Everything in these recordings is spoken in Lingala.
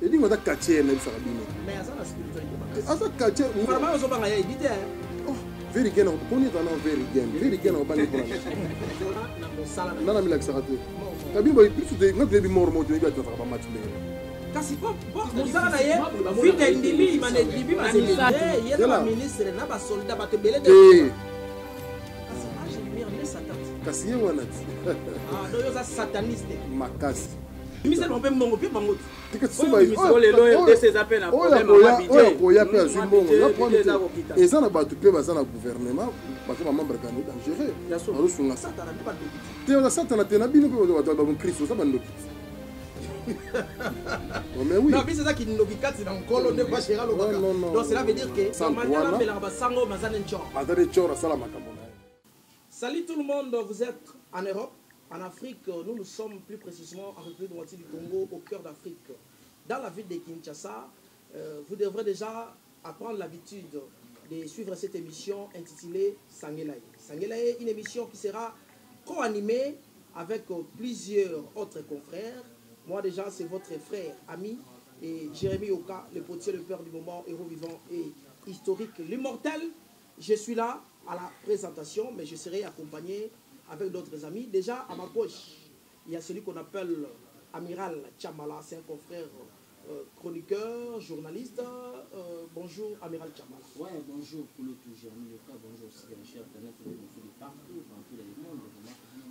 Et dis moi quartier na bisa kabino. Mais ça la spiritualité. Asa quartier. Vraiment zo banga ya éviter. Oh, very again on connaît dans very again on banga pour. Na na milak sarate. Kabino boy plus de na debi mort mot debi ata ba match mbele. Kasi po mozala na ye vite ndimi mane dibi mane ye na ministre na ba soldat ba tebele de. Kasi age lumière ne satan. Kasi ye wana. Ah do yo za sataniste. Makasi. Mise no pe mbongo pe bango. Oh les lois de ces appels à problème à habiter. Oh ya pe azumbongo. La prendre. Et ça na ba tu pe ba ça na gouvernement parce que membre candidat dangereux. Alors sunga Satana ne pas de. Te na Satana te na bino pe ba ba Christ ça ba ndo. Mais oui. Non, mais c'est ça qui nous dit c'est dans colo ne pas chéra le bac. Donc cela veut dire que normalement mais la basango mazane chor. Adare chor ça la makamona. Salut tout le monde, vous êtes en Europe. En Afrique, nous sommes plus précisément en République démocratique du Congo, au cœur d'Afrique. Dans la ville de Kinshasa, vous devrez déjà apprendre l'habitude de suivre cette émission intitulée Sangelaye. Sangelaye, une émission qui sera co-animée avec plusieurs autres confrères. Moi déjà, c'est votre frère, ami, et Jérémy Oka, le potier, le père du moment, héros vivant et historique, l'immortel. Je suis là à la présentation, mais je serai accompagné avec d'autres amis. Déjà, à ma gauche, il y a celui qu'on appelle Amiral Chamala, c'est un confrère chroniqueur, journaliste. Bonjour, Amiral Chamala. Ouais, bonjour, pour le tout Jérémy Yoka, bonjour aussi, cher Internet, nous sommes partout, dans tous les mondes.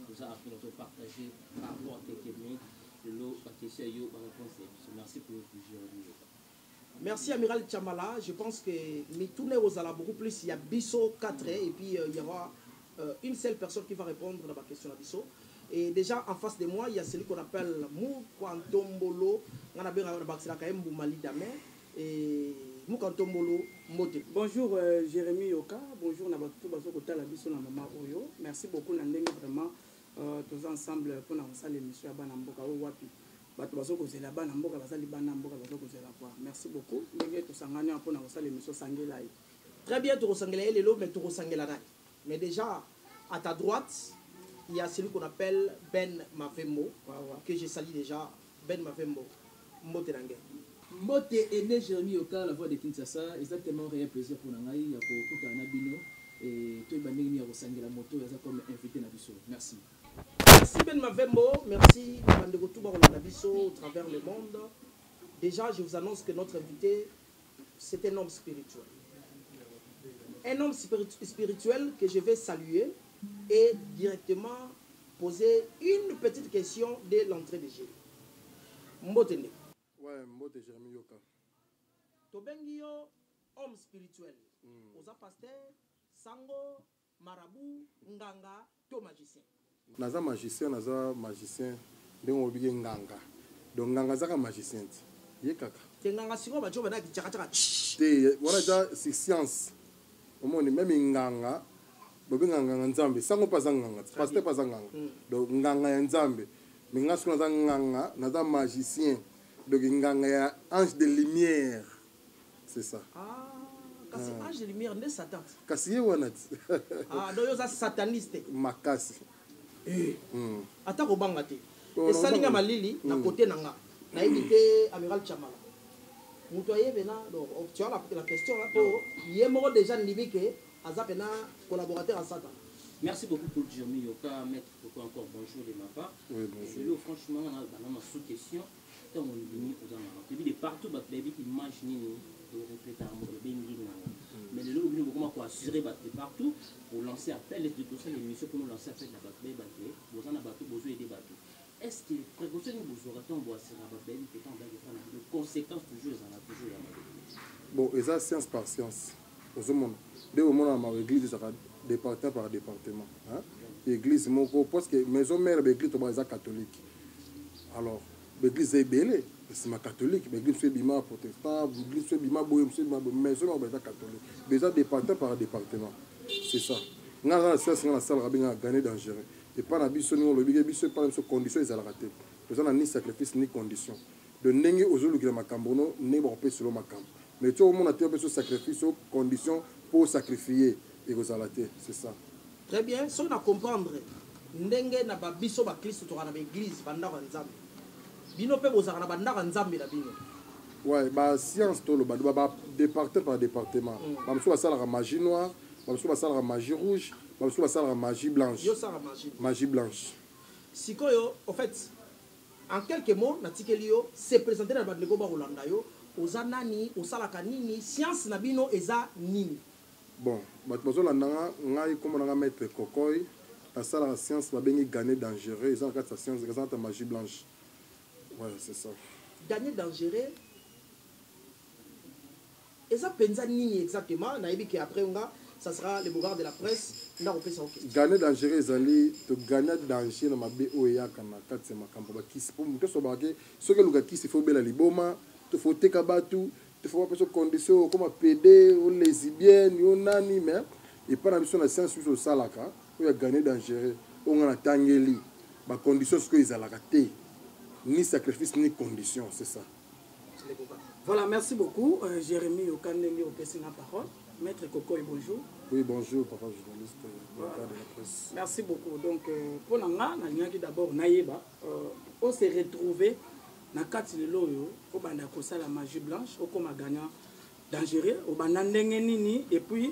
Nous avons appris à partager par rapport à quelques minutes de l'eau, à question et à réponse. Merci pour le tout Jérémy Yoka. Merci Amiral Chamala. Je pense que nous tournons aux alas beaucoup plus. Il y a Bisso 4 et puis il y aura une seule personne qui va répondre à ma question à Bisso. Et déjà en face de moi, il y a celui qu'on appelle Moukantombolo. On a bien et Moukantombolo Mote. Bonjour Jérémy Yoka, bonjour Nabatou Bazokota la Bisso na Mama Oyo. Merci beaucoup Nandenge vraiment tous ensemble pour nous faire l'émission à Banamboka au Wapi. Merci beaucoup. Très bien, mais déjà, à ta droite, il y a celui qu'on appelle Ben Mavembo, que je salue déjà. Ben Mavembo, Moterangue. Mote est né Jérémy Yoka, la voix de Kinshasa. Exactement, un plaisir pour nous. Il y a beaucoup d'anabino et tout le monde a la moto comme invité. Merci. Merci Ben Mavembo, merci au travers le monde. Déjà, je vous annonce que notre invité, c'est un homme spirituel. Un homme spirituel que je vais saluer et directement poser une petite question dès l'entrée de Jérémy. Mbotene. Ouais, Mbote Jérémy Yoka. Tobengio, homme spirituel. Oza pasteur, sango, marabout, nganga, to magicien. Naza magicien ndenge obige nganga donc nganga zaka magicien ye kaka te nganga siko ba joba na kichaka te wala ja c'est science omoni même nganga bobe nganga nzambe sango paza nganga pasteur paza nganga donc nganga ya nzambe minga siko naza nganga naza magicien donc nganga ya ange de lumière c'est ça. Kasi ange de lumière ne satan kasi ye wana do yo za sataniste makasi. Ata ko banga te esalinga malili na côté nanga na évité Amiral Chamala muto yebe na donc tu as la question là pour yemo déjà ndibike azapena collaborateur à Satan. Merci beaucoup pour Jérémy Yoka, maître beaucoup encore bonjour de ma part. Oui, bonjour. Franchement on a ma sous question tant on vient aux amateurs depuis de partout bah baby imagine de répéter un mot bengi mais le logo beaucoup comment assurer bah de partout pour lancer appel les tout ça l'émission pour nous lancer appel la batterie batterie vous en a battu besoin aider battu est-ce que précaution vous aurez tant boire c'est la batterie que tant d'ailleurs de conséquences toujours ça a toujours bon et ça science par science au monde dès au moment à ma église ça va département par département hein église mon parce que maison mère l'église est catholique alors l'église est belle c'est ma catholique l'église c'est bima protestant l'église c'est bima bohème c'est bima maison est catholique déjà département par département c'est ça nga ça c'est la salle rabin a gagné dangereux et pas la biso ni le bigé biso pas les conditions ils a raté parce qu'on a ni sacrifice ni condition de nengi ozulu que makambono ne bon pe selon makam mais tu au monde a été besoin sacrifice conditions pour sacrifier et vous alaté c'est ça. Très bien, si on a comprendre ndenge na ba biso ba Christ to na ba église banda nzambe bino pe bozaka na bandaka nzambe na bino. Ouais, bah science tout le bah département par département. Bah monsieur ça la magie noire, bah monsieur ça la magie rouge, bah monsieur ça la magie blanche. Yo ça la magie. Magie blanche. Sikoyo, en fait, en quelques mots, Natikelio s'est présenté dans le bandego ba Rolanda yo, ozanani, osalaka nini, science na bino eza nini. Bon, bah tu la nanga, ngai comme on a mettre cocoy, la salle la science va bien gagner dangereux, ils ont quatre science, ils ont ta magie blanche. Ouais, c'est ça. Gagner dangereux. Et ça pensa nini exactement, naïbi que après ça sera le boulevard de la presse, na repé ça OK. Gagner dangereux ezali to gagner danger na mabe oya kana katse makambo ba kisi pour muto so bake so ke luka kisi faut bela liboma, to faut teka batu, to faut pas condition comme PD ou lesbienne ou nani mais et pas na mission na science sur salaka, ou ya gagner dangereux, on a tangeli ba condition ce que ezalaka te. Ni sacrifice ni condition, c'est ça. Voilà, merci beaucoup. Jérémy Okandenge au PC la parole. Maître Kokoy, bonjour. Oui, bonjour, papa journaliste de la presse. Merci beaucoup. Donc, pour Nanga, d'abord, Naïba, on s'est retrouvé dans le cadre de l'eau, au banda la magie blanche, au comme gagnant dangereux, au banda ndengenini, et puis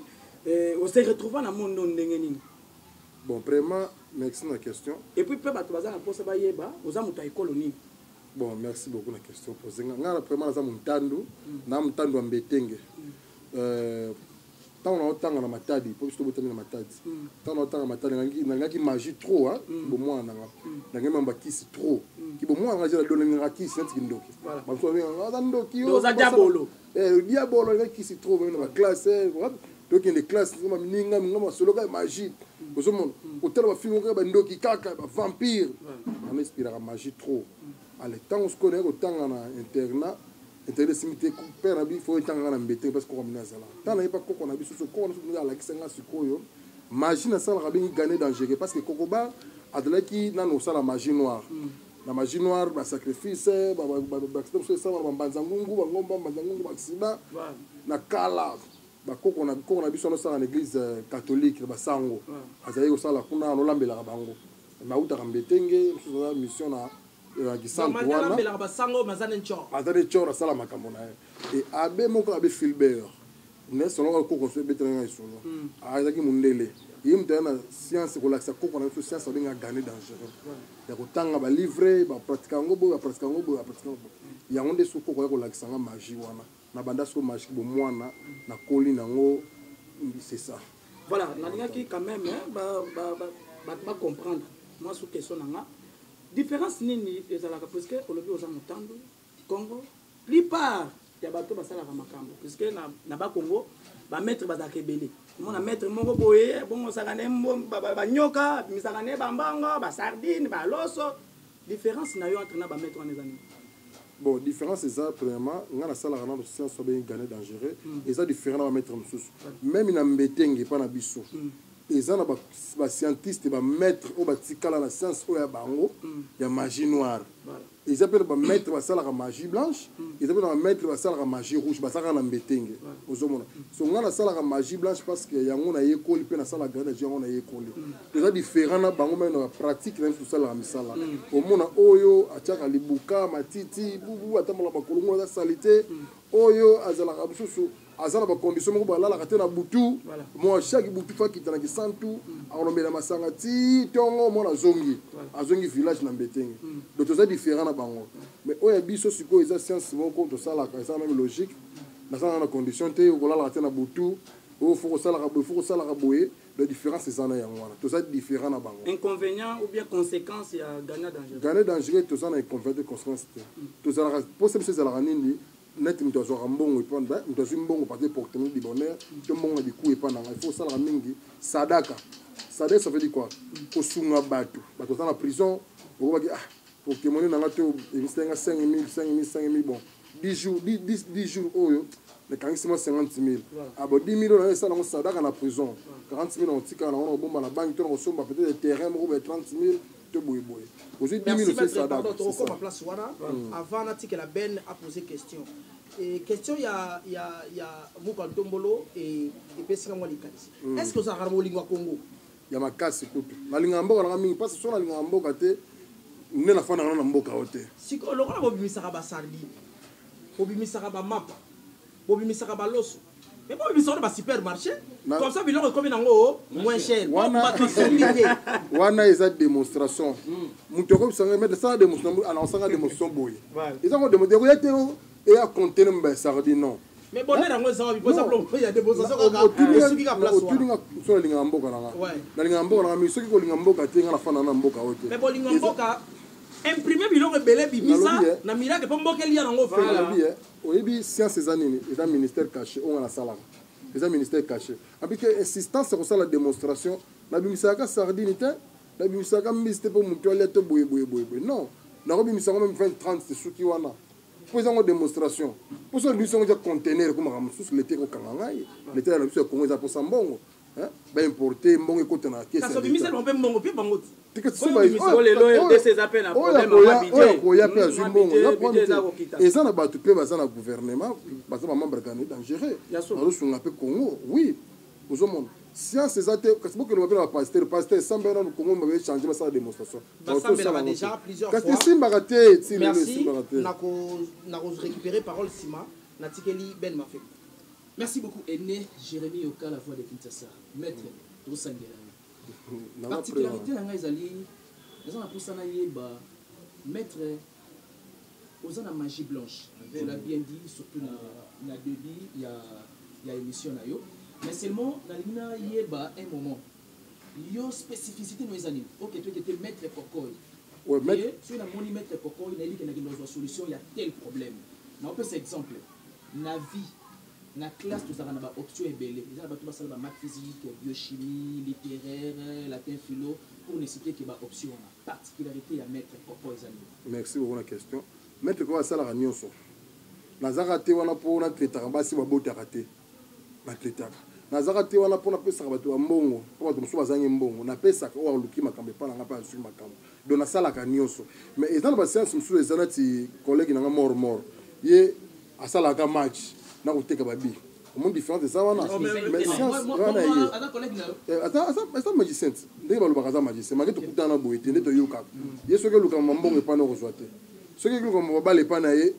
on s'est retrouvé dans le monde ndengenini. Bon, vraiment, merci de la question. Et puis, peut-être que vous avez posé à Yeba, vous avez une colonie. Bon, merci beaucoup de la question posée. Nga vraiment na mutandu, na mutandu ambetenge. Tant on a autant na matadi, pour que je te na matadi. Tant on a autant na matadi, ngaki magie trop hein, bon moi na ngaki mamba kisi trop. Ki bon moi ngaki la donner ngaki senti kindoki. Ba so nga ndoki yo. Doza diabolo. Diabolo ngaki kisi trop même na classe, donc il y a des classes comme ninga ngoma solo ka magie. Vous savez, au tel ba film ka ba ndoki kaka ba vampire. On inspire la magie trop. Allez, tant on se connaît, autant on a internat, internat simité, père il faut être en embêté parce qu'on a mis ça là. Tant on n'a pas qu'on a mis sur quoi on a la qui s'est sur quoi magie na ça la rabine gagner danger parce que Kokoba a de là qui n'a pas la magie noire. La magie noire, le sacrifice, ça, na kala, on a vu ça dans l'église catholique, basango. Azaïo ça la kuna on lambela bango. Ma uta rambetenge, mission na et abe moko abe Filbert ne solo ko ko be tanga solo azaki mundele yim tena science ko la ko na science ba gagner dangereux ya ko tanga ba livrer ba pratiquer ngobo ba pratiquer ngobo ba pratiquer ngobo ya onde so ko ko la kisanga magie wana na banda so magie bo mwana na koli nango c'est ça. Voilà, na qui quand même ba comprendre moi sous question nanga différence nini ezalaka parce que olobi oza mutandu Congo plupart ya bato basalaka makambo parce que na ba Congo ba maître bazaka ebele mona maître moko boye bongo sakane ba nyoka misakane ba mbanga ba sardine ba loso différence na yo entre na ba maître en ezani. Bon, différence c'est ça premièrement ngana sala kana science so bien gagner dangereux et ça différent na maître mususu même na mbetenge pa na biso ils ont des scientistes, des maîtres, qui ont la science, il y a magie noire. Ils appellent des maîtres la magie blanche, ils appellent des maîtres la magie rouge, parce qu'ils ont des maîtres. Si on a la magie blanche, parce qu'il y a une école, puis on a la grande école. C'est différent, dans la pratique, tout ça, la misala. Au monde, oyo, atchaka libuka, matiti, boubou, atamala bakolongo, la salité, oyo, azala rabsusu. Azana ba condition moko ba la la na butu moi chaque butu fa kitana ki santu on met la masangati tongo mo na zongi azongi village na mbetenge donc c'est différent na bango mais oya biso siko eza science moko to sala ka ça même logique na ça na condition te ko la la na butu o faut sala ka boye la différence c'est ça na yango wana to ça différent na bango inconvénient ou bien conséquence ya gagner dangereux to ça na inconvénient conséquence to ça possible c'est la nini net mtu azwa mbongo ipanda mtu azwa mbongo partir pour obtenir du bonheur to mbongo di ku ipanda il faut ça la mingi sadaka ça veut dire quoi ko sunga batu ça na prison on va dire ah pour témoigner na ngato ebisenga 5000 bon 10 jours oyo le kangisima 50000 abo 10000 na ça na sadaka na prison 40000 on tika na on bomba na banque to na somba peut-être des terrains mo 30000 to boy aussi 10 000 c'est ça pardon to comme place wana avant na la Ben a posé question et question il y a Mouka Dombolo et Pesika moi likanisi est-ce que ça ramo lingwa Congo ya makasi kutu na lingambo na mingi parce que so na lingambo kate nde nafandaka na mboka oyo te sikoyo lokola bobimisaka basardine bobimisaka bamapa bobimisaka baloso mais bobimisaka na basupermarché comme ça biloko ekomi nango moins cher bato asombi te wana eza démonstration moto akobisanga mete sala démonstration anaosanga démonstration boye eza ngo démonstration ekoya te eya contener mba sardine non mais bonheur yango eza wapi posa blo ya démonstration kaka esuki ka place otulinga so nalingaka mboka nanga nalingaka mboka nanga mais soki kolinga mboka te nga nafanda na mboka oyo te mais bolinga mboka imprimer biloko ebele bimisa na miracle mpo mboka elia nango fela oyebi science eza nini eza ministère caché oyo nga nasalaka eza ministère caché apike insistance kosala démonstration nabimisaka sardine te nabimisaka mbisi te mpo motu alia te boyeboyeboye non nakobimisaka même 20-30 suki wana mpo ezango démonstration mpo so biso yango eza contener ekomaka mosusu lete ekokanga ngai lete ya na biso ya kongo eza mposa mbongo baimporte mbongo ekota na kesoya mpe azwi mbongo eza na bato mpe baza na gouvernement baza bamembre gane dangereux bazosunga mpe congo oui ozomona science eza te kasi bokelo bapena bapaster samba na congo baechange basala démonstration kasi esimbaka te nakorécupérer parole nsima natikeli ben mafe. Merci beaucoup, Aîné Jérémy Yoka, la voix de Kinshasa. Maître, tout ça, particularité, maître, aux la magie blanche. Tu l'as bien dit, surtout dans le début, il y a émission. Mais seulement, dans un moment, il y a une spécificité dans les animaux. Ok, tu étais maître Pokoy. Oui, maître. Si on a mon maître Pokoy, il a dit qu'il y a une solution, il y a tel problème. On peut cet exemple. La vie. La classe, tout ça, on a une option ébélée. Il y a des maths physique, biochimie, littéraire, latin, philo. Pour ne citer qu'il y a une option. La particularité, il y a maître Pokoy. Merci pour la question. Maître Pokoy, c'est la nyonso. Nazarate, on a pour un traiteur, basi wa bote raté. Na traiteur. Nazarate, on a pour un peu ça, bateau à mbongo. Pour que nous soyons mbongo. Na pesa ou aluki makambe pas na pas sur makambe. Donc na sala ka nyonso. Mais ils ont la séance sur les anati collègues na mort. Yé à sala ka match. Na kuteka babi. Comment différent de ça wana. Mais science wana yé. Attends magicien. Ndenge ba lobaka za magicien. Maketo kutana boye te ndeto yoka. Yeso ke luka mbongo pa na rejoite. Ce que luka mbobale pa na ye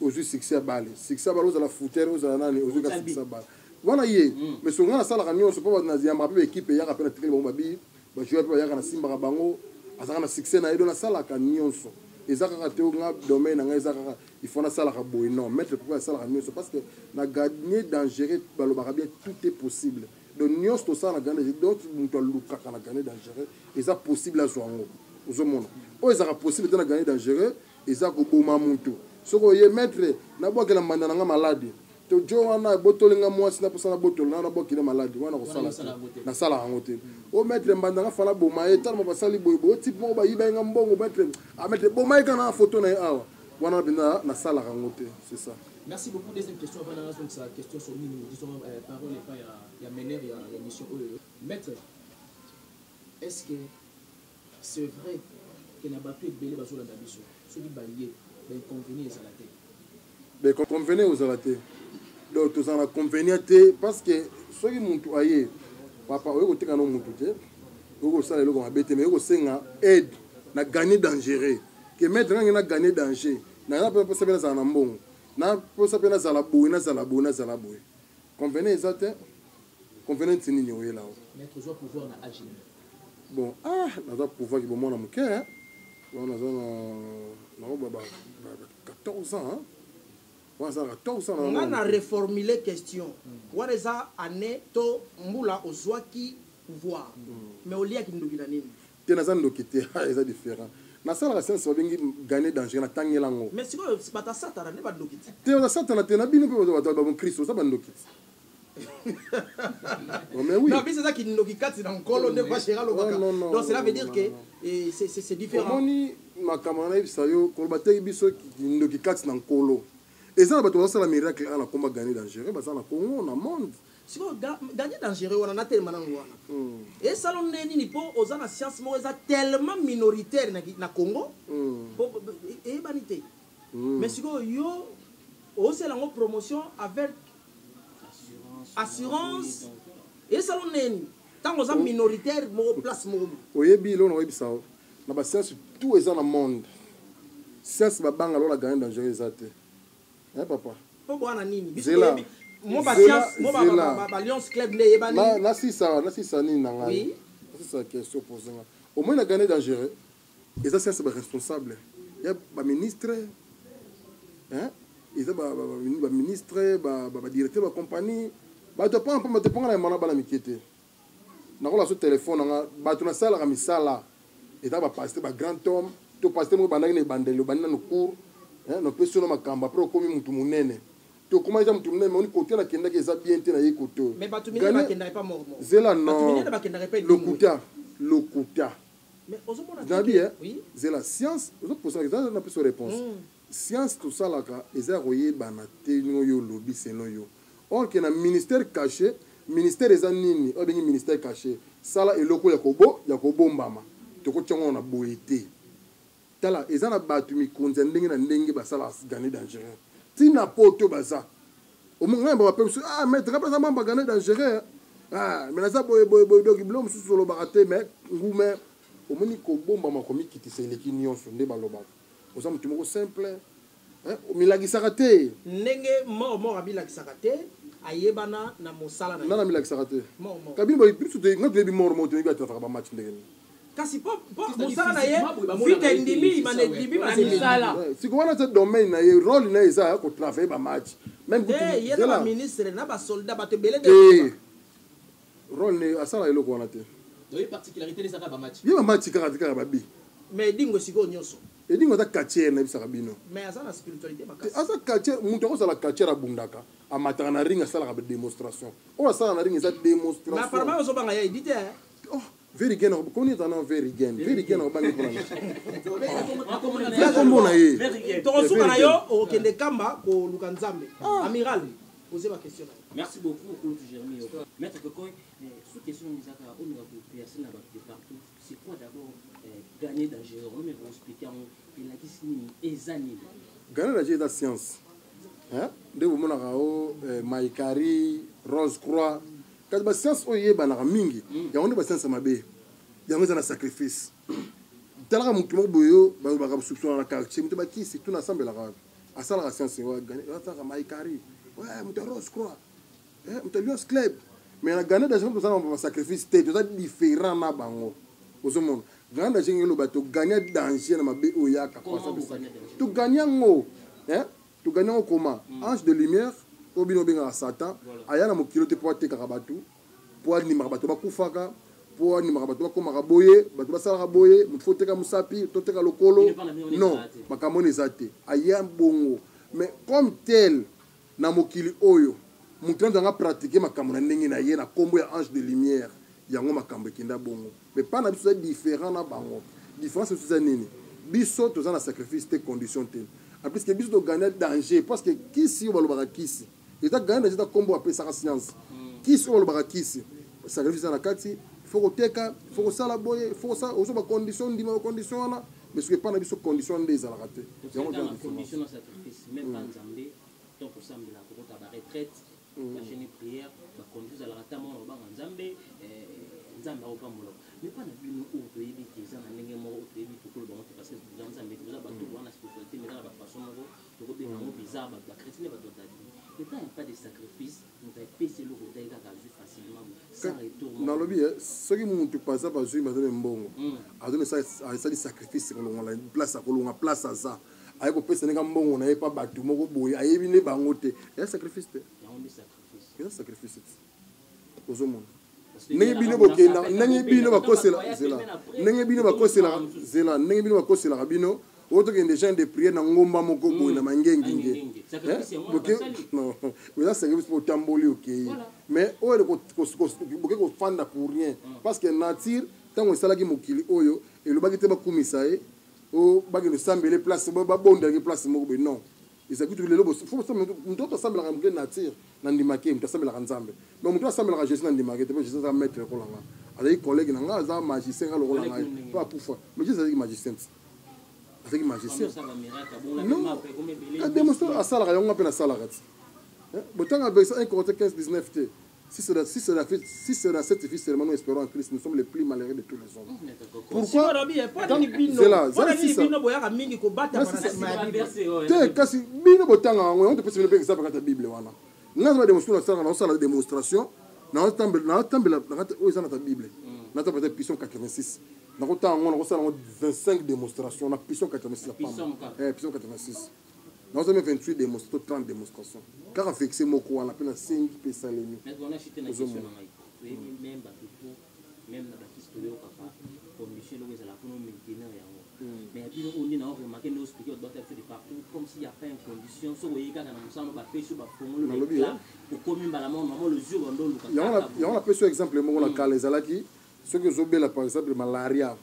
ozu succès balle. Succès balle aux la foutere aux la nani ozu ka succès balle. Voilà yé. Mais son nga na sala ka nyonso pa na ziyamba pe équipe ya ka pe na tikeli ba babi. Ba jouer pe ya ka na simba ka bango. Azaka na succès na yedo na sala ka nyonso. Ezaka te nga domaine nga ezaka il faut na sala ka boy non mettre pourquoi sala ka nyonso parce que na gagner dangereux balobaka bien tout est possible. Donc nyonso to sala gagner donc muto luka kana gagner dangereux eza possible à zwango ozomona o ezaka possible te na gagner dangereux ezaka boma muto soko ye mettre na bokela manda nga malade to jo wana botolinga mwasi na posana botol na bokile malade wana ko sala na sala yango te o mettre mbanda nga fala boma ye tellement basali boybo type mo ba yiba nga mbongo mettre a mettre boma ye kana photo na awa wana bina na sala yango te c'est ça. Merci beaucoup. Deuxième question avant la donc c'est la question sur nous disons parole et pas il y a mener il y a l'émission maître est-ce que c'est vrai que na bato ebele bazola na biso soki baye ba inconvénient za la tête mais convenez aux alatés donc tous en a convenir parce que ceux qui montent ailleurs papa oyo koteka no mutu te oyo sala eloko mabete mais oyo senga aide na gagner dangereux que mettre na gagner danger na pas ça bien ça na mbongo na pour ça bien ça la boue na ça la boue convenez exact convenez nini oyo là mettre joie pouvoir na agir bon na za pouvoir ki bomona muke on a na baba 14 ans on a reformulé question what is ça année to mbula ozwaki pouvoir mais au liaki ndokina nini te na zando kité eza différent na sala science ba bengi gagner danger na tangela ngo mais siko bata satana ne ba ndokiti te na satana te na bino pe ba bon Christ ça ba ndokiti mais oui non mais c'est ça qui ndokikati na nkolo ne ba shira lo baka donc cela veut dire que c'est différent moni makamana bisayo ko bateki biso ndokikati na nkolo. Et ça, c'est la miracle à la combat gagner dangereux, parce que Congo, on a monde. Si on gagne dangereux, on a tellement de et ça, on est ni pour aux la science, mais tellement minoritaire na Congo. Et vanité. Mais si on yo, aussi la promotion avec assurance. Et ça, on est ni tant qu'on est minoritaire, mon place mon. Oye bilo, on oye ça. na ba science tout est dans le monde science ba banga lo la gagner dangereux ezate hein papa po bwana nini Zela mo ba science mo ba Lions Club ne yebani na si ça ni na nga oui c'est ça question posée au moins la gagner dangereux et ça c'est responsable il y a ba ministre hein ils ont ba ministre ba directeur ba compagnie ba te prendre na mana bala mikete na ko la so téléphone nga ba tu na sala ka misala et ba passer ba grand homme to passer mo banda ne bandelo banda no cours hein no peso no makamba pro komi mutu munene to comment ça mutu munene on côté na kenda ke za bien te na ye côté mais ba tu minene ba kenda pas mort zela non ba tu minene ba kenda pas le kuta mais ozomona oui c'est la science vous posez la question na peso réponse science tout ça là ka eza royer bana te yo lobby seno yo or que na ministère caché ministère eza nini o bengi ministère caché sala eloko ya kobombama to ko tiongo na boité tala eza na batu mikonza ndenge na ndenge basala gagner dangereux tina poto baza o monga ba pe ah mais tra pas mamba gagner dangereux ah mais na za boy dogi blom su solo baraté mais ngume o moni ko bombama ko mikitisa eleki nyonso nde baloba oza mutu moko simple hein milagisaka te ndenge mort abilakisaka te ayebana na mosala na nana milagisaka te mort kabini ba plus de ngati lebi mort moto ngi atafaka ba match ndenge kasi po mosala na ye vite ndimi mane ndimi masala siko wana te domaine na ye rôle na eza ko travailler ba match même ye na ba ministre na ba soldat ba te belé de rôle ne asala eloko wana te oui particularité de ça ba match ye ba match kaka ba bi mais dingo siko nyonso edingo ta quartier na bisaka bino mais asa na spiritualité makasi asa quartier mutu ko sala quartier abundaka amataka na ring asala ka démonstration o asala na ring eza démonstration na parma ozo banga ya idite oh very again ko ni tana very again o bangi pour na kombo na ye to suka na yo o kende kamba ko luka nzambe amiral posez ma question. Merci beaucoup pour Jérémy. Maître Kokoi, sous question Misaka, on a personne de partout. C'est quoi d'abord gagner dangereux? On va expliquer il a dit ezani. Gagner dangereux la science. Hein? De vous mona rao Maïkari, Rose Croix. Quand la science oye banara mingi, ya on est science mabe. Ya on est un sacrifice. Tala mutu mo boyo ba ba soupçon na quartier, mutu ba ki c'est tout ensemble la rave. Asa la science wa gagner, ata Maïkari. Ouais, mutu Rose Croix. Mutu Lions Club. Mais la gagner dangereux pour ça on sacrifice té, tout ça différent na bango. Aux monde. Gagner dangereux ba to gagner danger na mabe oya ka kwa ça. Tu gagner ngo. Hein? Tu gagnes comment? Ange de lumière, obino benga Satan, aya na mokilo te po te karabatu, po ni marabato ba kufaka, po ni marabato ba ko maraboye, bato ba sala raboye, mutu te ka musapi, to te ka lokolo. Non, makamoni zate. Aya bongo. Mais comme tel na mokili oyo, mutu ndanga pratiquer makambo na ndenge na ye na kombo ya ange de lumière, yango makambo kinda bongo. Mais pas na biso différent na bango. Différence c'est ça nini? Biso to za na sacrifice te condition te. Parce que biso to gagner danger parce que kisi ba lobaka kisi eta gagner danger ta kombo apesa ka science kisi ba lobaka kisi sacrifice na kati faut koteka faut kosala boye faut ça ozo ba condition ndima ba condition na mais ce que pas na biso condition ndeza la raté yango dans condition de sacrifice même pas nzambe to ko sambela ko ta ba retraite la chaîne prière ba condition la raté mo ba nzambe nzambe o pamolo mais pas na bino o to yebi teza na ndenge mo o to yebi to ko ba parce que nzambe to za ba to wana spiritualité mais na ba façon mo to ko be mo bizarre ba chrétien ba to ta vie mais quand il n'y a pas de sacrifice on va passer le côté ka facilement sans retour dans le bien ce qui monte pas ça parce que mazone mbongo azone ça di sacrifice ko ngala place ko longa place ça ay ko pesa nga mbongo na ye pa batu moko boye ayebi ne bango te ya sacrifice te ya sacrifice ozo monde nenge bino bokenda nenge bino bakosela zela nenge bino bakosela zela nenge bino bakosela bino oto kende gens de prière na ngomba moko boye na mangengi nge non mais ça c'est pour tamboli OK mais o le ko ko fanda pour rien parce que nature tango sala ki mokili oyo et le bagite ba kumisa e o bagino sambele place ba bonda ki place moko be non ils écoutent le lobo faut ça mtoto sambela ka nature na ndimake mtoto sambela ka nzambe mais mtoto sambela ka Jésus na ndimake te Jésus za mettre ko langa avec collègue na nga za magicien ka lo langa pas pour fois mais Jésus est magicien c'est qui magicien non a démonstré à ça la rayon appelle à ça la rat botanga avec 1 Corinthiens 15 19 t Si c'est dans cette vie seulement nous espérons en Christ, nous sommes les plus malheureux de tous les hommes. Pourquoi? Kasi bino botanga on te peut se faire exemple dans la Bible wana. Nous avons des démonstrations, na tambela na ta Bible. Na ta peut-être puissance 86. Na ko tanga on a 25 démonstrations, na puissance 86 puissance 86. Nous avons 28 démonstrations, 30 démonstrations. Car avec ces mots on appelle 5 pesalemi. Mais on a cité une question même même dans la histoire comme Michel Louis à la pour nous maintenir mais puis on dit non remarqué nous expliquer doit être fait de partout comme s'il y a pas une condition so oui quand on s'en va pêcher ba fongo le là au commune balamon maman le jour on donne il y a on appelle ce exemple mo la kalezala qui ceux que zobela par exemple malaria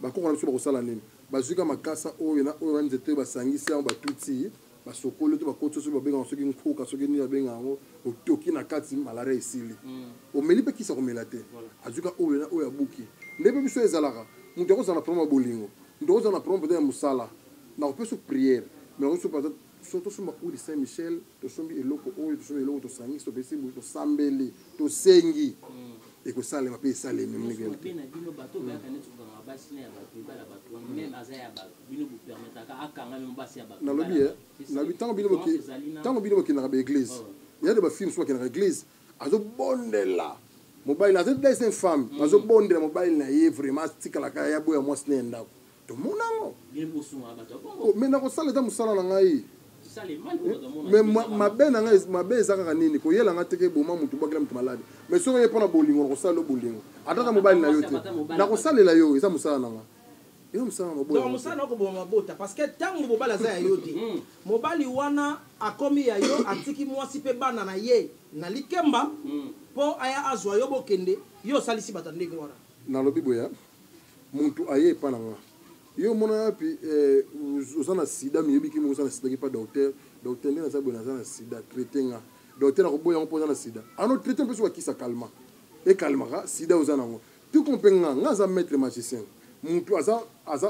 ba ko on a sur sala nini ba zuka makasa oyo na oyo nzete ba sangisi ba tuti ba sokolo to ba koto so ba benga soki nkoka soki ni ba benga ngo otoki na kati malaria isili o meli pe kisa ko melate azuka oyo na oyo abuki ndebe biso ezalaka mutu ko sana problème bolingo donc on a problème peut-être musala na on peut se prière mais on se peut-être surtout sur ma cour de Saint-Michel to sombi eloko oyo to sombi eloko to sangi to pesi to sambeli to sengi et que ça les m'a payé ça les mêmes nigel bino bato ba kana tu ba basi na ba bato même azaya ba bino bu permettre ka akanga même basi ya bato na lobi na bitango bino ki na ba église il y a des films soit qui na église azo bondela mobile na c'est une femme azo bondela mobile na ye vraiment tikala ka ya boya mwasi nenda to monango bino sunga bato mais na ko sala ta musala na ngai mais ma beza kaka nini ko yela ngate ke boma mutu bakela mutu malade mais so ye pona bolingo ko sala bolingo ataka mobile na yote na ko salela yo eza musala nanga yo musala mabota donc musala ko boma mabota parce que tango mobile za ya yote mobile wana akomi ya yo atiki mwasi pe bana na ye na likemba po aya azwa yo bokende yo salisi batandenge wana na lobi boya mutu aye pa nanga yo mona pi osana sida mi yebiki mo osana sida ki pas docteur na sa bona sana sida traiter nga docteur na ko boya ko na sida ano traiter pe so ki sa calma e calmera sida osana ngo tu comprends nga za maître magicien mutu aza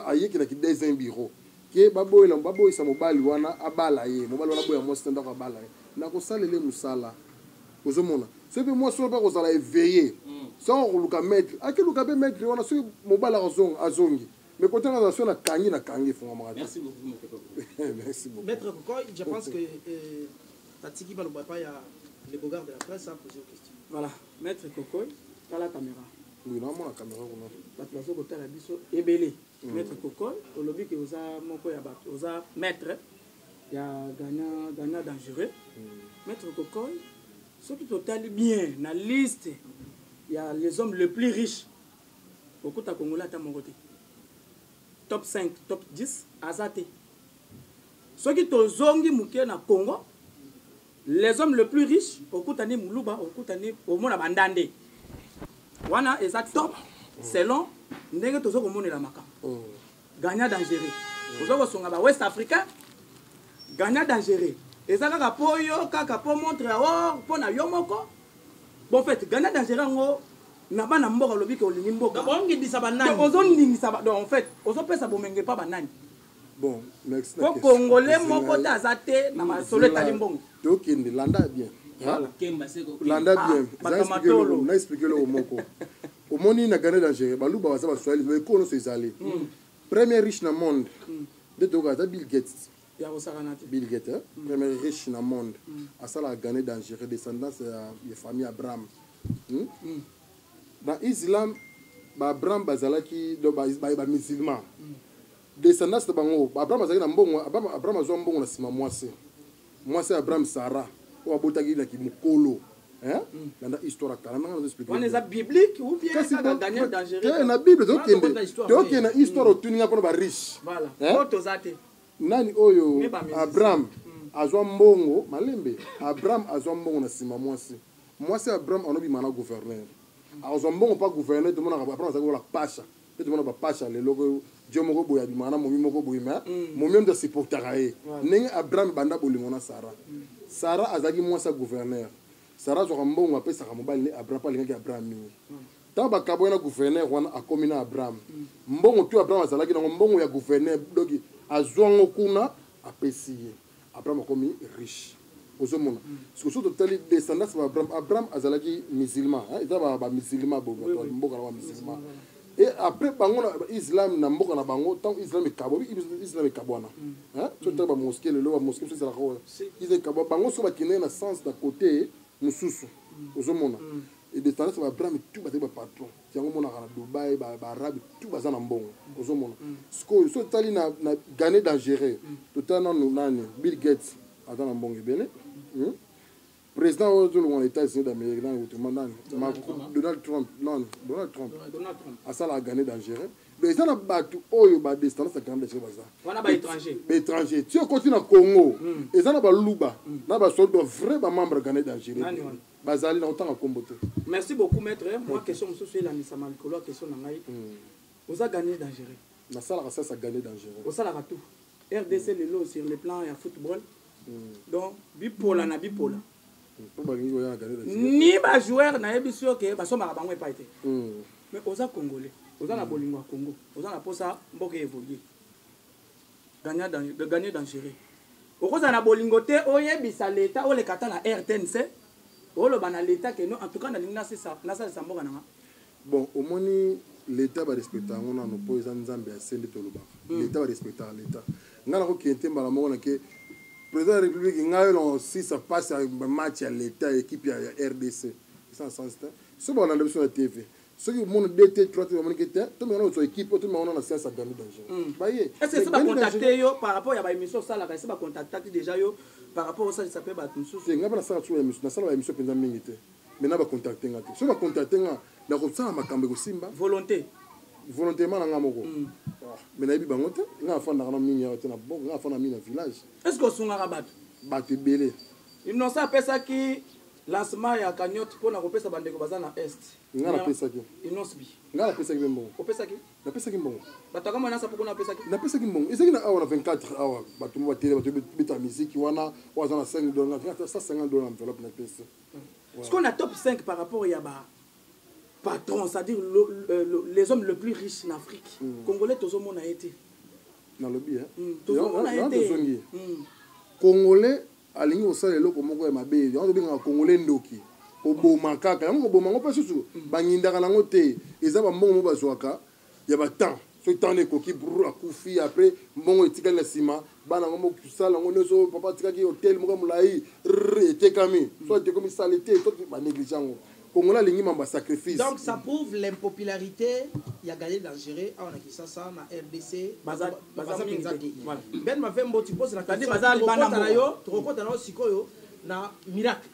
ayeki na ki deuxième bureau ke baboy sa mobali wana abala ye mobali wana boya mo stand ko abala ye na ko salele musala ozomona so pe moi so pa ko sala éveiller sans ko luka maître akeluka be maître wana so mobali azongi. Mais quand on a la kangi na kangi fondamentalement. Merci beaucoup Merci beaucoup. Maître Kokoy, je pense que Tatiki Balobapa, il y a les beaux gars de la presse à poser une question. Voilà, Maître Kokoy, dans la caméra. Oui, non, la caméra. La place au la biso ébélé. Maître Kokoy, au lobby que vous avez moko ya bato, vous avez maître, il y a gagnant dangereux. Maître Kokoy, ce qui total bien na liste, il y a les hommes les plus riches. Au côté Congolais à mon côté. Top 5, top 10, Azate. Ceux qui tozongi mouké na Congo, les hommes les plus riches, au Koutani Moulouba, au Koutani, au Mona Bandande. Wana est top, selon Ndenge Tozoko Mone la Maka. Gagnant dangereux. Tozoko Songaba West Africain, gagnant dangereux. Et ça, kaka po montre or, po na yomoko. Bon, fait, gagnant dangereux, naba na mboka lobi ko lingi mboka donc on dit ça banani donc en fait ozo pesa bomenge pa banani bon next ko congolais moko tazate na masolo tali mbongo donc il landa bien landa bien na expliquer le moko au moni na gagner danger baluba basa baswahili mais ko no se zali premier riche na monde de toka Bill Gates ya osakanati Bill Gates premier riche na monde asala gagner danger descendance ya famille Abraham. Dans l'islam, Abraham bazalaki do ba musulman. Descendance de bango, Abraham bazalaki na mbongo, Abraham azwa mbongo na sima mwase. Mwase Abraham Sarah, o abotaki na ki mukolo. Hein? Dans la histoire kala na expliquer. On est biblique ou bien ça gagner dangereux. Na Bible donc na histoire otuninga pour ba riche. Voilà. Auto zate. Nani oyo Abraham azwa mbongo malembe. Abraham azwa mbongo na sima mwase. Mwase Abraham onobi mana gouverneur. Alors, on ne pas gouverner, tout le monde a appris la pacha. Tout le monde a pacha, les logos, Dieu m'a dit, mon même de supporter. N'est Abraham Banda Bolimona Sarah. Sarah a dit, moi, sa gouverneur. Sarah, je suis appelé Sarah Mobile, Abraham, pas les Abraham. Tant que Kabouena gouverneur, on a commis Abraham. Mbongo, tu Abraham, a dit, Mbongo, gouverneur, donc, a Zouan Okuna, a Pessier. Abraham a commis riche. ozomona surtout totali descendance ba Abraham azalaki musulman eza ba musulman bo mboka na ba musulman et après bango na islam na mboka na bango tant islam ekabwana surtout ba mosquée le ba mosquée c'est la roi ils kabo bango so ba kine na sens da côté mususu ozomona et descendance ba Abraham tout ba patron tiango mona na Dubai ba arabe tout baza na mbongo ozomona so tali na gagner dangereux total non nani Bill Gates aza na mbongo ebele président aux États-Unis d'Amérique Donald Trump asala a gagné dangereux mais ça na batu oyo ba descendance à grande chez baza wana ba étranger tu continue na Congo et ça na ba luba na ba soldat vrai ba membre gagné dangereux bazali na autant kombote. Merci beaucoup maître. Moi question monsieur c'est la misa malkolo question na ngai vous a gagné dangereux na sala ça gagné dangereux au sala tout RDC le lot sur le plan ya football donc bipola na bipola ni ba joueur na ebisio ke ba soma bango pas été mais oza congolais oza na bolingo Congo oza na posa mboka évoluer gagner dangereux okoza na bolingo te oyebisa l'état o le kata na RTNC o lo bana l'état que non en tout cas na linga c'est ça na ça mboka na bon au moni l'état va respecter on a no poza nzambe ya sende to luba l'état va respecter l'état ngana ko kente mbala mo na ke président de la République ngayo si ça passe un match à l'état équipe ya RDC sans sens ce bon on a besoin de TV ce qui monde DT 3 monde qui était tout monde notre équipe tout monde na science à gagner danger baye est-ce que c'est pas contacter yo par rapport ya ba émission ça là c'est pas contacter déjà yo par rapport au ça ça peut battre sous c'est ngaba na ça sur émission na ça ba émission penza mingi te mais na ba contacter ngati so ba contacter nga na ko ça makambe ko simba volontairement nga moko mais na bi bango te nga fa na mingi ya te na bon nga fa na mi na village est-ce que songa rabat batu belé ils n'ont ça pesa qui lancement ya cagnotte pour na kopesa bandeko bazana est nga na pesa ki inosbi nga na pesa ki mbongo kopesa ki na pesa ki mbongo bataka mwana sa pokona pesa ki na pesa ki mbongo ezaki na awa na 24 awa batu mo batele batu beta musique wana wazana 5 dollars ça 50 dollars enveloppe na pesa est-ce qu'on a top 5 par rapport ya ba patron c'est-à-dire les hommes les plus riches en Afrique congolais tozo mona été na lobby tozo mona été congolais alingi osala eloko moko ya mabe yango tobengaka congolais ndoki koboma kaka yango koboma ngo mpe susu bangindaka nango te eza bambongo mo bazwaka ya batemps soki temps ekoki brr akufi après mbongo etikali na nsima bana ngo mokosala yango nyonso papa atikaki hotel moko ya molai etekami so etekomi sale te to banéglige yango congolais alingi mamba sacrifice. Donc ça prouve l'impopularité. Il y a gagné dangereux. On a qui ça na RDC. Ben Mavembo, tu poses la question. Tu rencontres dans Sikoyo na miracle.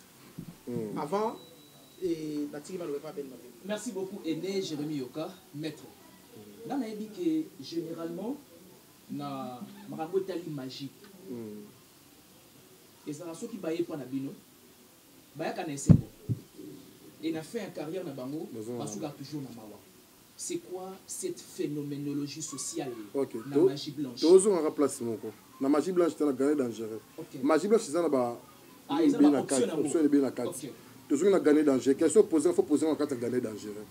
Avant et la tigre ne pas Ben Mavembo. Merci beaucoup Aîné Jérémy Yoka, maître. Là on a dit que généralement na makambo tali magique. Et ça raso qui baye pour na bino. Baya kana sebo. Et il a fait une carrière dans Bango, parce qu'il a toujours dans Mawa. C'est quoi cette phénoménologie sociale dans la magie blanche? Toujours en place, la magie blanche, c'est un gagné dangereux. Magie blanche, c'est un bien la carte. Toujours un gagné dangereux. Question posée, il faut poser un carte gagné dangereux.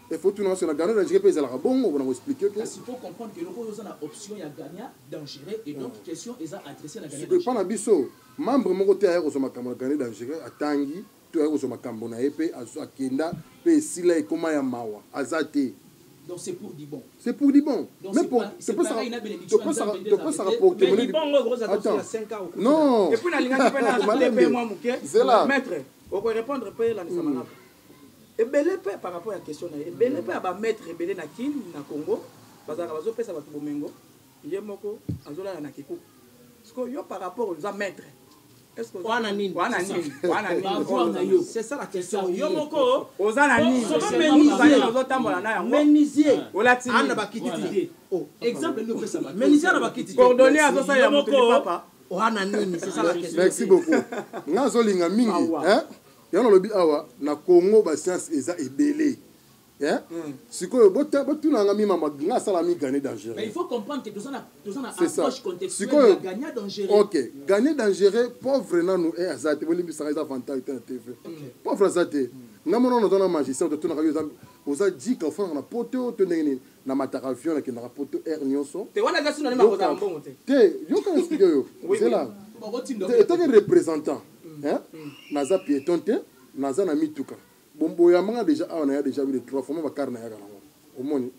Il faut tout le monde sur la gagné dangereux, puis ils bon, on va expliquer. Il faut comprendre que nous avons une option, il y a gagné dangereux, et donc question, ils ont adressé la gagné dangereux. Ce que pas l'abisso, membre mon côté ailleurs, on a gagné dangereux, à Tanguy. Donc c'est pour du bon. C'est pour du bon. Mais pour c'est pas ça. Ça rapporter. Mais bon, gros, ça doit 5 ans. Non. Et puis la ligne qui moi maître, on peut répondre pas la Nisamana. Et belé par rapport à la question et belé ba maître belé na kin na Congo, bazaka bazo pesa ba bomengo. Yemoko azola na kiku. Parce que yo par rapport aux maîtres. Est-ce que c'est ça la question. Yomoko menuisier ana bakiti oh exemple nous fait ça menuisier ana bakiti coordonner à ça ya papa wana nini c'est ça la question. Merci beaucoup ngazo linga mingi hein yana lobi awa na Congo ba science eza ebele hein sikoyo botunanga mima nga sala mi gagner dangereux. Mais il faut comprendre que tout ça na approche contextuelle gagner dangereux. OK, gagner dangereux pauvre na nous et azate boli bisaka za avantage na TV. Pauvre azate. Na mono no dona magicien to tunaka yo oza dit ka fona na poto to ndeni na mataka avion na ki na poto air nyonso. Te wana gasi na ma ko za mbongo te. Te yo ka expliquer yo. C'est là. tant que représentant naza piéton te naza na mituka boyamanga déjà awa naya déjà vile 3 fois bakar na yaka nango omoni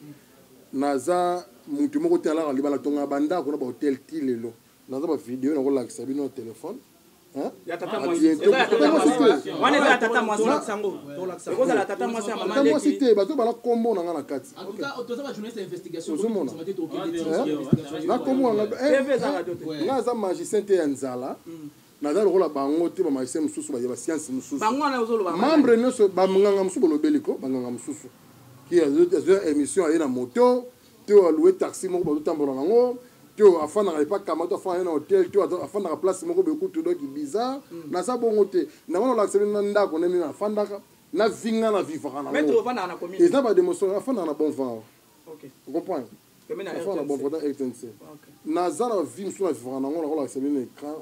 naza mutu moko te alaka libala tonga bandako na bahotel ti lelo naza bavideo nakolakisa bino na telefone mwasi te bato bala kombo nanga na kati nga aza magicien te ya nzala naza lokola bango te bamagicien mosusu baye basiansi mosusu membre nyonso banganga mosusu bolobeliko banganga mosusu ki azwa émission aye na moto te aloue taxi moko bazotambola nango te afandaka epakama to afandaka na hotel te afandaka place moko bekutu doki bizarre naza bongo te nango nolakisa bino na ndako neni nafandaka na vinga na vivaka nango eza bademonstration afandaka na bon vent ocomprendre afandaka na bon vent rtnc naza na vie mosusu na vivaka nango nakolakisa bino écran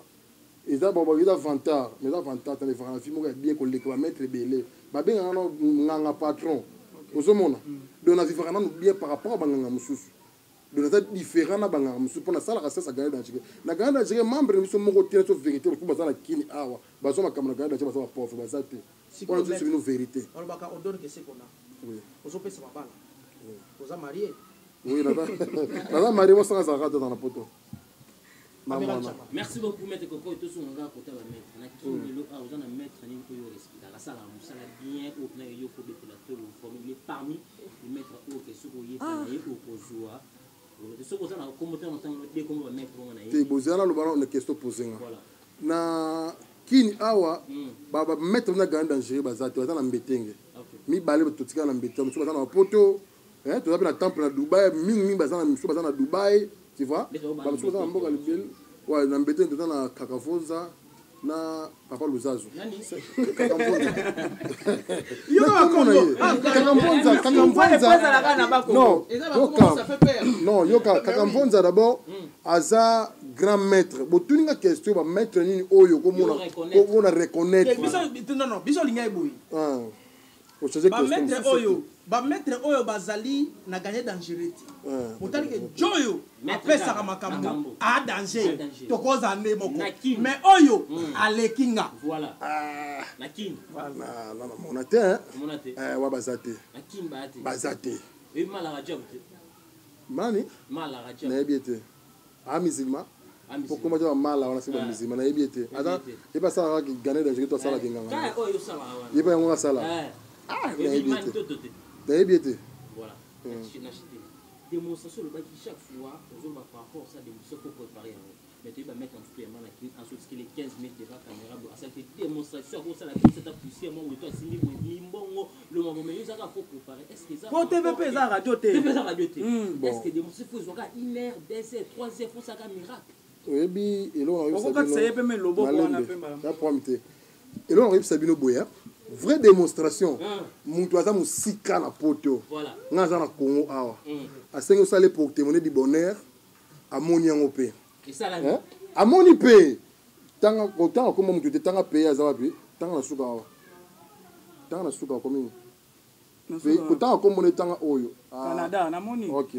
eza eza vantard mais eza vantard tana evaka na vie moko ya bien koleka bamaître ebele babengaka na nganga patron ozomona donc na vivaka nano bien par rapport a banganga mosusu donc eza différent na banganga mosusu mpo nasalaka sasa gagné dangereux na gagné dangereux membre na biso moko te so vérité lokomo baza na kini awa bazwa makambo na gagné dangereux baza bapauvre baza te mpona toso bino vérité naza marie mosanga zalaka te na poto. Merci beaucoup, Maître Coco. Et tout ce monde a côté la maître. On a qui le a aux maître ni ko yo respect. La salle bien au plan yo ko beto la tolo forme il est parmi les maîtres au que ce ko yeta na yo ko joa. De ce ko ça na comme temps de comme maître on a. Te bozana lo bana na question poser nga. Na kini awa baba maître na grand danger bazati bazana mbetenge. Mi balé totika na mbetenge so bazana poto to na temple na Dubaï mingi bazana so bazana Dubaï. Tu vois, parce que dans Mboka Libel, ouais, dans Bété, dans la Kakafonza, na Papa Luzazo. Kakafonza. Non, Yoka, Kakafonza d'abord, Aza grand maître. Bon, tu n'as qu'à question, bah maître ni oyo, comme on a reconnaître. Non, bisous l'ingé boui. Ba maître oyo bazali na gagné dangereux. Motali ke joyo apesa makambo a danger to koza ne moko. Mais oyo alekinga. Voilà. Nakin. Voilà. Non monate. Wa bazate. Nakin baate. Bazate. Et mal à radio. Mani? Mal à radio. Na ebiete. A musulman. Pourquoi tu as mal à la musulman na ebiete. Attends, et pas ça qui gagner dangereux to sala kinga. Ka oyo sala. Il pas ngona sala. Nayebiete. Voilà. Démonstration le qui chaque fois on va par rapport ça démonstration pour préparer. Mais tu vas mettre un supplément là qui ensuite ce qui les 15 mètres devant caméra à ça fait démonstration pour ça la cette puissamment où toi signé mbongo le moment mais ça faut préparer. Est-ce que ça pour TVP ça radio T. TVP ça radio T. Est-ce que démonstration faut jouer 1 heure 2 heures 3 heures pour ça un miracle. Oui bi et là on a eu ça. Ça peut même lobo on a fait mal. Ça prometé. Et là on a eu Sabino Boya. Vraie démonstration. Moutou aza musika na poto. Voilà. Ngaza na Congo awa. Asengo sale pour témoigner du bonheur amoni yango pe. Et ça là. Amoni pe. Tanga comme moutou te tanga pe aza wapi? Tanga na suka awa. Tanga na suka comme ni. Pe tanga comme on tanga oyo. Canada na moni. OK.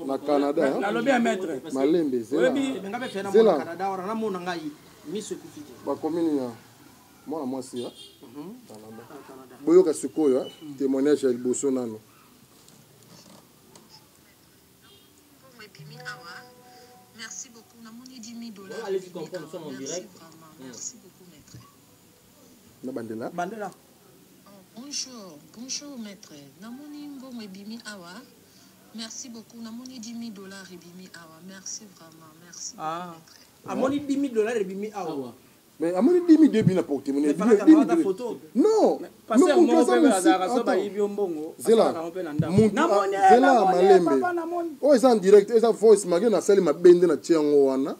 Na Canada. Na lobi maître. Malembe zela. Ngabe fena mo Canada ora na mona ngai miso kufite. Ba komini ya. Moi moi si ya. Boyoka sikoyo témoignage ya liboso nano. Merci beaucoup. Namoni 10 000 $. Allez-y comprendre ça en direct. Merci beaucoup maître. Na bandela. Bandela. Bonjour maître. Namoni mbongo ebimi awa. Merci beaucoup. Namoni 10 000 $ ebimi awa. Merci vraiment. Merci. Ah. Amoni 10 000 $ ebimi awa. Mais à mon avis, il y a des photos. Non, parce que mon père a ça il biombo. Zela. Zela malembe. Oh, ils sont en direct, ils sont voice magé na sali mabende na tiango wana.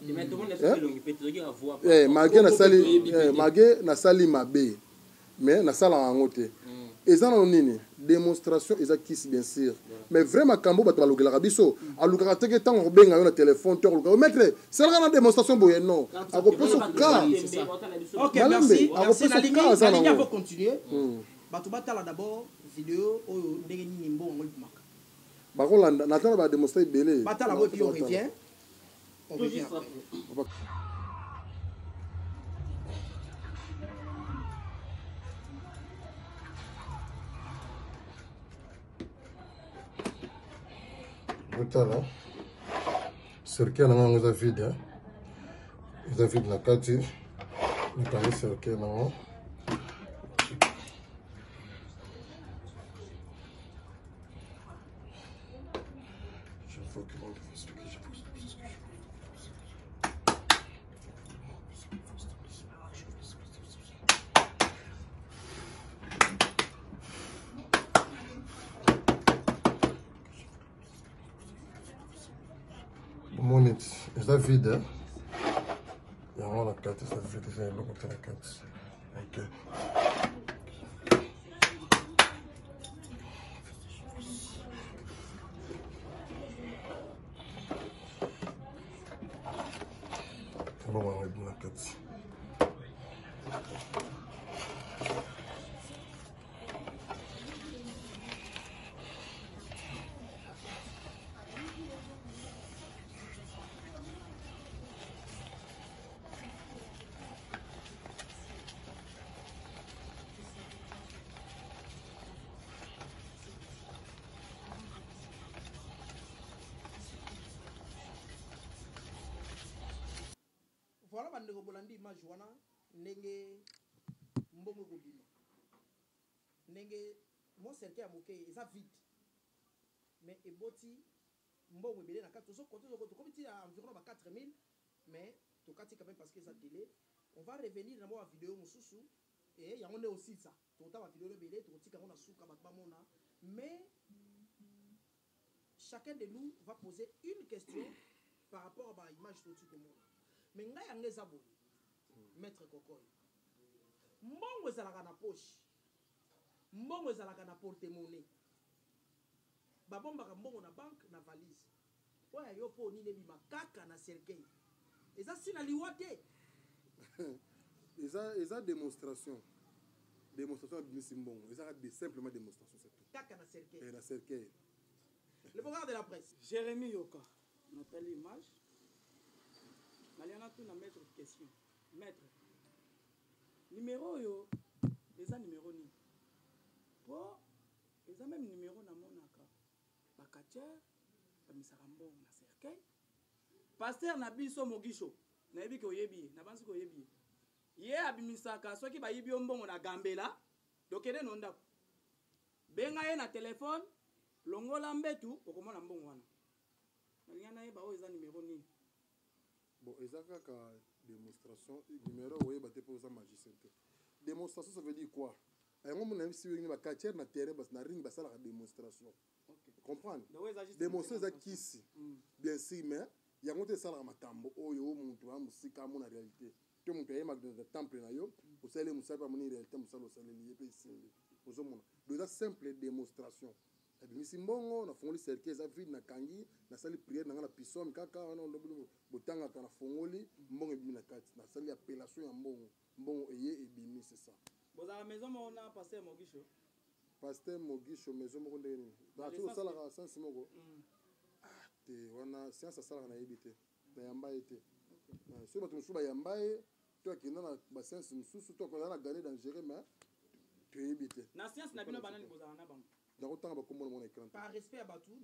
Magé na sali magé na sali mabe. Mais na sala ngote. Ils ont nini démonstration exacte bien sûr. Mais vraiment kambo bato balukela kabiso alukaka teke tant obenga yo na téléphone to alukaka maître c'est la démonstration boye non akopeso ka. OK merci na ligne va continuer. Bato batala d'abord vidéo oyo ndenge nini mbongo maka. Bakolanda natana ba démontrer belé. Batala bo puis on revient. Brutala. Cercle na nga vide. Eza vide na kati. Nikangi cercle na nga. Monite, está vide. E a mão na cata, está vide, já é logo na cata. Ok. Vamos lá na cata. Voilà bandeko bolandi image wana ndenge mbongo kobima ndenge mon cercle ya moke eza vide mais eboti mbongo ebele na kati tozokote comme ti environ ba 4000 mais tokati quand même parce que eza télé on va revenir na mwa vidéo mosusu et yango nde aussi ça tota ba vidéo ebele tokotika ngo na suka bato bamona mais chacun de nous va poser une question par rapport à ba image toti komona. Mais ngai yango eza boye maître Kokoyo mbongo ezalaka na poche mbongo ezalaka na porte-monnaie babombaka mbongo na banque na valise oyo yo mpo nini ebima kaka na cercueil eza sina liwa te eza démonstration abimisi mbongo ezaka simplement démonstration c'est tout kaka na cercueil et na cercueil le regard de la presse Jérémy Yoka natali image Maliana tout na maître question. Maître. Numéro yo, eza numéro ni. Po, eza même numéro na monaka. Bakatier, bamisaka mbongo na cercueil. Pasteur na biso mogisho, na yebi ko yebi, na bansi ko yebi. Ye abimisaka soki ba yebi mbongo na gambela, dokede no ndako. Benga ye na téléphone, longola mbetu okomona mbongo wana. Maliana ye ba o eza numéro ni. Bon, eza kaka démonstration numéro oye bate pour ça magicien. Démonstration ça veut dire quoi? Ayongo mona si wingi ba katier na terrain bas na ring basala ka démonstration. OK. Comprendre? Démonstration za kisi. Bien sûr mais yango te sala matambo oyo muntu wa musika mona réalité. To muntu ayema de temple na yo, osale musaba moni réalité musala osale lié pe isimbi. Ozomona. Donc ça simple démonstration. Abimisi mbongo na fongoli cercle eza vide na kangi na sali prière na ngana pisom kaka wana ndobulu botanga kana fongoli mbongo ebimi na kati na sali appellation ya mbongo eye ebimi c'est ça. Boza la maison mona pasteur Mogisho maison moko ndeni ba tu sala ka sense moko te wana science sala na yebite na yamba ete so ba tumsuba yamba e to akina na ba sense mususu to ko na gagner dangereux mais tu yebite na science na bino banani boza na bango. Par respect à Batou,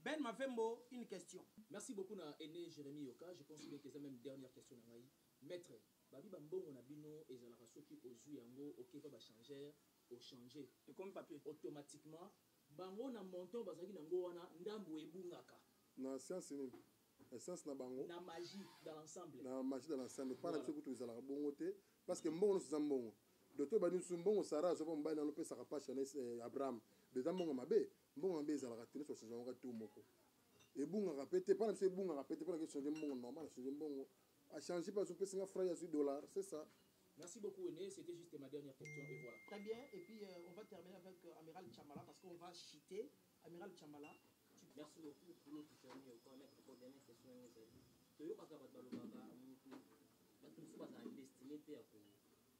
Ben Mafembo, une question. Merci beaucoup na Aîné Jérémy Yoka. Je pense que c'est la même dernière question. Maître, Babi Bambongo na bino et la race qui ozu yango ok pas changer, au changer. Et comme papier automatiquement bango na montant bazaki nango wana ndambo ebungaka. Na science ni essence na bango. Na magie dans l'ensemble. Na magie dans l'ensemble. Pas na tsuku tu zala bongo te parce que mbongo no mbongo. Docteur bani sumbongo sara so bomba na lope saka pa chanes Abraham de tambongo mabe mbongo mabe za la ratine so saison ka tout moko e bunga rapete pas na se bunga rapete pas na changer mbongo normal changer mbongo a changer pas so pe 5 francs à $, c'est ça. Merci beaucoup Aîné, c'était juste ma dernière question et voilà. Très bien et puis on va terminer avec Amiral Chamala parce qu'on va chiter Amiral Chamala. Merci beaucoup pour notre journée au connaître pour dernière question Toyo kaka balobaka muntu batu so baza destiné te ya ko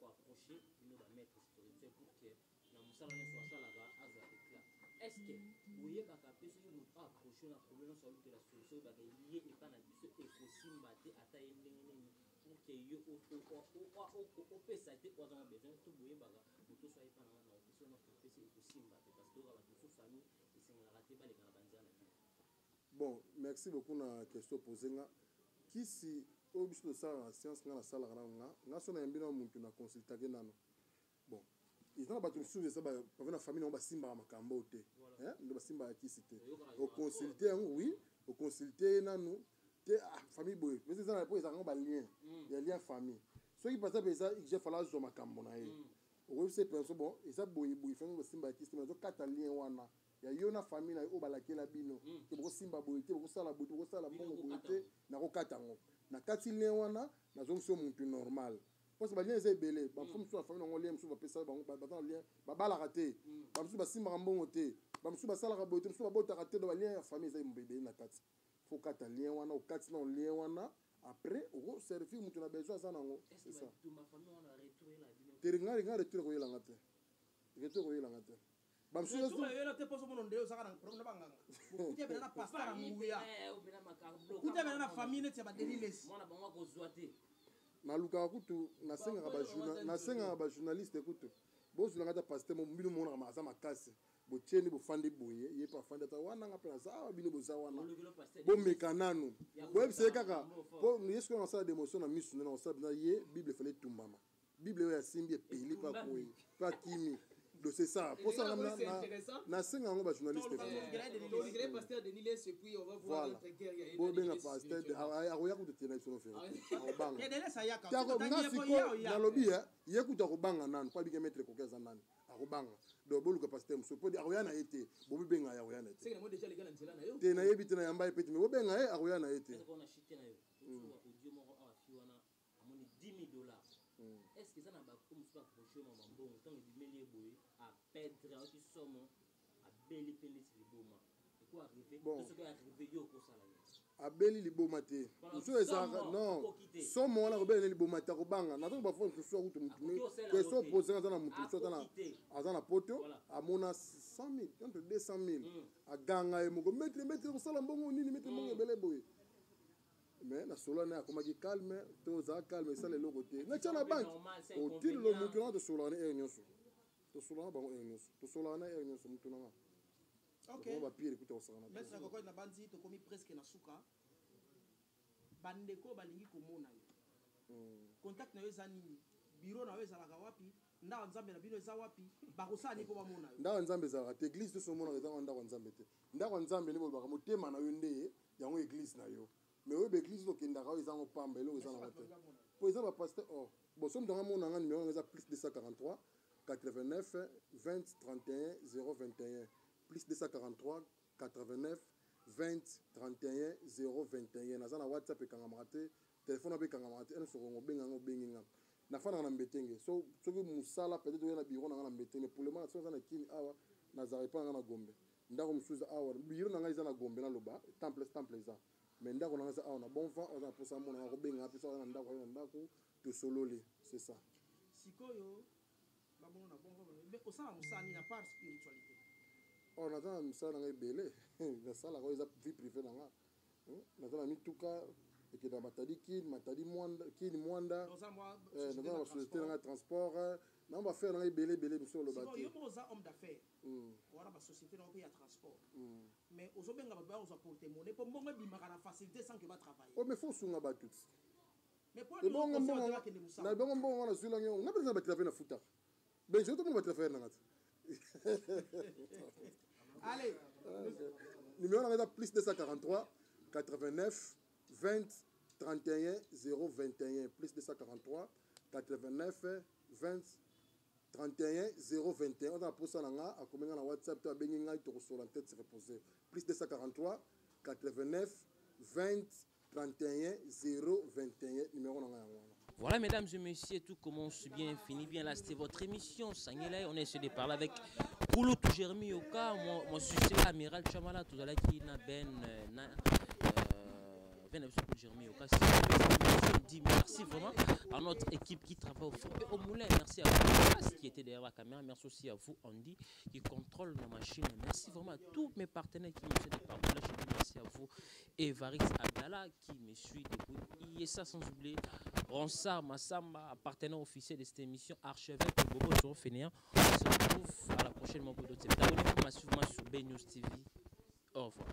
approcher nous va mettre spirituel pour que na musala ne soit salaka aza éclat. Est-ce que vous y kaka pesi nous approcher na problème sur la solution ba lié et pas na biso et possible bater ata yendenge pour que yo o pesa te kwa dans besoin tout boye baga muto soit pas na question na pesi possible bater parce que ba tout famille et c'est la raté ba les kana banzana Bon, merci beaucoup na question posée nga. Qui si au biso de ça la science nga la sala nga so na mbina muntu na consulter nano. Bon, ils ont battu sur ça ba na famille on ba simba makambo te. Hein? Ndo ba simba qui cité. Au consulter oui, au consulter nano te famille boy. Mais ça na po ça ba lien. Il y a lien famille. Ceux qui passent par ça, il fallait zo makambo na ye. Au c'est penso bon, et ça boy famille ba simba qui cité mais zo kata lien wana. Ya yona famille na obalaki la bino ke boko simba boyete boko sala boyete boko sala bongo boyete na ko katango na kati lien wana na zo mso muntu normal parce ba lien eza ebele ba mfumu so famille ngo lien mso ba pesa ba ba lien ba bala raté ba mso ba simba mbongo te ba mso ba sala ka boyete mso ba bota raté do ba lien ya famille eza mbebe na kati faut kata lien wana o kati na lien wana après o servir mutu na besoin ça nango c'est ça tout ma famille on a retourné la bino teringa nga retour ko yela ngate retour ko yela ngate ba msuya tu yela te poso mono ndeo saka na problème banganga kutia bena na pasteur nguya kutia bena na famille ne ba deliles mwana bango ko zoate na luka kutu na senga ba journaliste kutu bozo ngata pasteur mo mbino mona ma za makase bo tieni bo fandi boye ye pa fandi ta wana nga pena za bino bo za wana bo mekananu bo ebse kaka po yesko na sala d'émotion na misu na sala na ye bible fallait tumbama bible ya simbi peli pa koyi pa kimi. Donc c'est ça. Pour ça, na senga ngo ba journaliste. Le pasteur de Niles et puis on va voir notre guerre. Bon ben pasteur aroya ku te na iso no fe. Obanga. Yedele sayaka. Na lobby ye ku ta ko banga nanu pa bi ke mettre ko keza nanu. Akobanga. Donc boluka pasteur mso po aroya na ete. Bo bi benga ya aroya na ete. C'est que moi déjà les gars nzela na yo. Te na yebi te na yamba epeti me bo benga aroya na ete. Est-ce qu'on a chité na yo? Audio moko a fiwana amoni $10,000. Est-ce que ça n'a pas comme ça approché mon bon tant que du mêlé boy à perdre qui somme à beli penis liboma et quoi arriver tout ce qui est arrivé yo ko sala a beli liboma te so ezaka non somme wana ko beli liboma ta ko banga na to ba fo so so kutu mutu que so poser na mutu so na azana poto amona 100,000 entre 200,000 a ganga e moko mettre ko sala mbongo nini mettre mbongo bele boy. Mais la solane a comme calme, tout ça calme, ça les logotés. Mais tiens la banque. Au tir le mouton de solane et nyoso. To solane ba nyoso. To solane et nyoso mutuna. OK. On va pire écoute au solane. Mais ça ko na bandi to komi presque na suka. Bandeko balingi komona yo. Contact na yo zani bureau na yo zalaka wapi? Nda nzambe na bino eza wapi? Ba ko sani ko bamona yo. Nda nzambe za te église to somona eza nda nzambe te. Nda nzambe ni bo ba motema na yo nde yango église na yo. Mais oui, l'église au Kendara, ils ont pas mais ils ont raté. Pour exemple, pasteur, bon, sommes dans mon numéro, on a plus 243 89 20 31 021 plus 243 89 20 31 021. Nous avons WhatsApp et Kangamate, téléphone avec Kangamate, nous serons benga. Na fana na mbetenge. So que musala peut-être na bureau na mbetenge. Pour le moment, ça na kini awa na zarepa na Gombe. Ndako musuza awa. Bureau na nga na Gombe na loba, temple ça. Mais ndako na ça on a bon vent on a pour ça mon na robenga puis ça on ndako to solole c'est ça sikoyo ba bon na bon mais au ça musani na part spiritualité on a dans musana ngai belé na sala ko eza vie privée na nga na dans mituka et que dans matadi mwanda dans la société na transport na on va faire ngai belé sur le bateau yo boza homme d'affaires wala ba société na ko ya transport mais ozobenga ba ba porter monnaie pour mbongo bimaka na facilité sans que ba travailler oh mais faut sunga ba tout mais pour le bongo na bongo na zula nyo na besoin ba travailler na futa ben je te mon ba travailler na ngati allez numéro na plus 243 89 20 31 021 plus 243 89 20 31 021 on a pour ça là à combien na WhatsApp tu as bengi ngai to sur la tête se reposer plus 243 89 20 31 021 numéro na. Voilà, mesdames et messieurs, tout commence bien, finit bien. Là, c'était votre émission. Sangela, on a essayé de parler avec Kouloutou Jeremy Oka. Moi, je suis l'amiral Chamala, tout à l'heure qui n'a merci vraiment à notre équipe qui travaille au four et au moulin. Merci à vous qui était derrière la caméra. Merci aussi à vous, Andy, qui contrôle nos machines. Merci vraiment à tous mes partenaires qui me suivent par là. Merci à vous. Et Varix Abdallah qui me suit depuis ISA, sans oublier Ronsard Massamba, partenaire officiel de cette émission, archevêque de Bobo Jean Fénéan. On se retrouve à la prochaine mois pour d'autres. Abonnez-vous massivement sur B News TV. Au revoir.